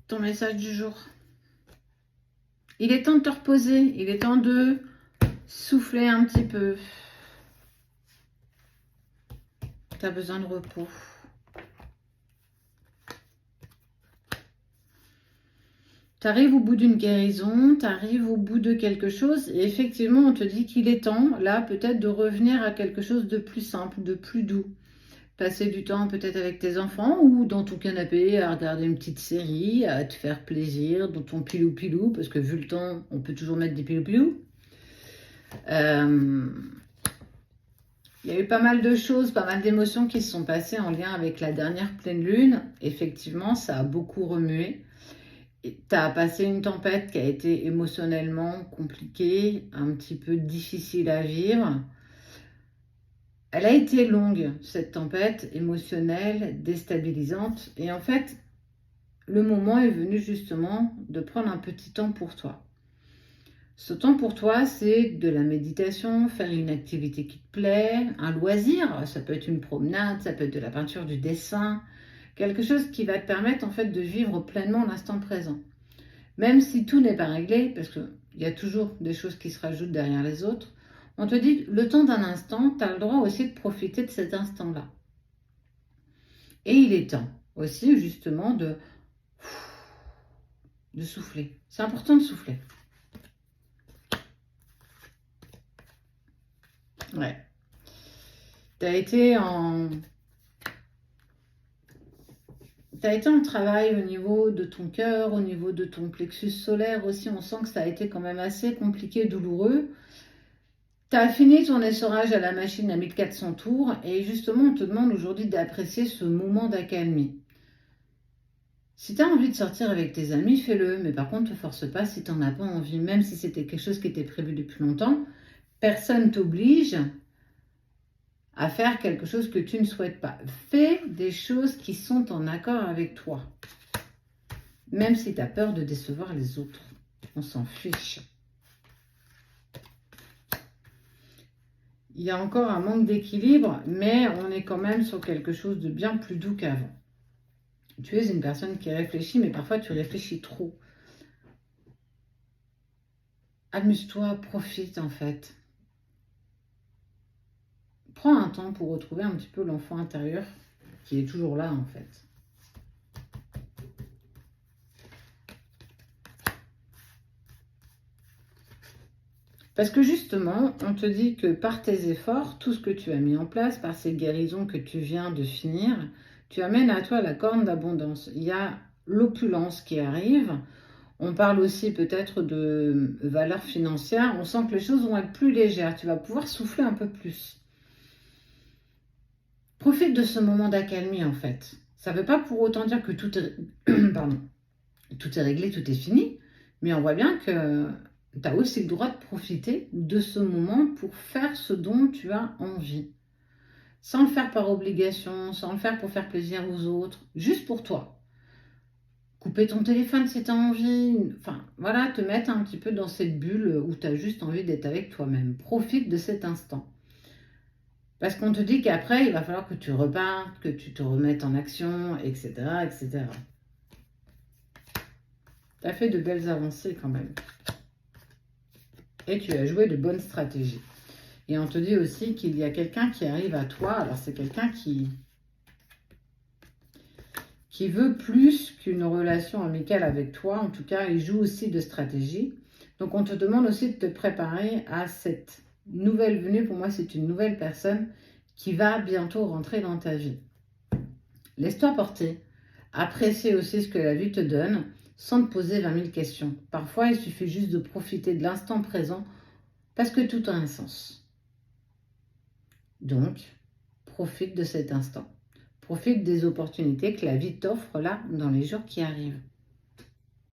ton message du jour. Il est temps de te reposer. Il est temps de souffler un petit peu. Tu as besoin de repos. Tu arrives au bout d'une guérison, tu arrives au bout de quelque chose et effectivement, on te dit qu'il est temps, là, peut-être de revenir à quelque chose de plus simple, de plus doux. Passer du temps peut-être avec tes enfants ou dans ton canapé à regarder une petite série, à te faire plaisir dans ton pilou-pilou, parce que vu le temps, on peut toujours mettre des pilou-pilou. Il y a eu pas mal de choses, pas mal d'émotions qui se sont passées en lien avec la dernière pleine lune. Effectivement, ça a beaucoup remué. Tu as passé une tempête qui a été émotionnellement compliquée, un petit peu difficile à vivre. Elle a été longue, cette tempête émotionnelle, déstabilisante. Et en fait, le moment est venu justement de prendre un petit temps pour toi. Ce temps pour toi, c'est de la méditation, faire une activité qui te plaît, un loisir. Ça peut être une promenade, ça peut être de la peinture, du dessin. Quelque chose qui va te permettre en fait de vivre pleinement l'instant présent. Même si tout n'est pas réglé, parce qu'il y a toujours des choses qui se rajoutent derrière les autres, on te dit, le temps d'un instant, tu as le droit aussi de profiter de cet instant-là. Et il est temps aussi, justement, de souffler. C'est important de souffler. Ouais. Tu as été en travail au niveau de ton cœur, au niveau de ton plexus solaire aussi. On sent que ça a été quand même assez compliqué, douloureux. Tu as fini ton essorage à la machine à 1400 tours et justement, on te demande aujourd'hui d'apprécier ce moment d'accalmie. Si tu as envie de sortir avec tes amis, fais-le. Mais par contre, ne te force pas si tu n'en as pas envie. Même si c'était quelque chose qui était prévu depuis longtemps, personne ne t'oblige à faire quelque chose que tu ne souhaites pas. Fais des choses qui sont en accord avec toi. Même si tu as peur de décevoir les autres. On s'en fiche. Il y a encore un manque d'équilibre, mais on est quand même sur quelque chose de bien plus doux qu'avant. Tu es une personne qui réfléchit, mais parfois tu réfléchis trop. Amuse-toi, profite en fait. Prends un temps pour retrouver un petit peu l'enfant intérieur qui est toujours là en fait. Parce que justement, on te dit que par tes efforts, tout ce que tu as mis en place, par ces guérisons que tu viens de finir, tu amènes à toi la corne d'abondance. Il y a l'opulence qui arrive. On parle aussi peut-être de valeur financière. On sent que les choses vont être plus légères. Tu vas pouvoir souffler un peu plus. Profite de ce moment d'accalmie en fait. Ça ne veut pas pour autant dire que tout est... Pardon. Tout est réglé, tout est fini. Mais on voit bien que tu as aussi le droit de profiter de ce moment pour faire ce dont tu as envie. Sans le faire par obligation, sans le faire pour faire plaisir aux autres, juste pour toi. Couper ton téléphone si tu as envie. Enfin, voilà, te mettre un petit peu dans cette bulle où tu as juste envie d'être avec toi-même. Profite de cet instant. Parce qu'on te dit qu'après, il va falloir que tu repartes, que tu te remettes en action, etc., etc. Tu as fait de belles avancées quand même. Et tu as joué de bonnes stratégies. Et on te dit aussi qu'il y a quelqu'un qui arrive à toi. Alors, c'est quelqu'un qui veut plus qu'une relation amicale avec toi. En tout cas, il joue aussi de stratégie. Donc, on te demande aussi de te préparer à cette nouvelle venue. Pour moi, c'est une nouvelle personne qui va bientôt rentrer dans ta vie. Laisse-toi porter. Apprécie aussi ce que la vie te donne sans te poser 20 000 questions. Parfois, il suffit juste de profiter de l'instant présent parce que tout a un sens. Donc, profite de cet instant. Profite des opportunités que la vie t'offre là dans les jours qui arrivent.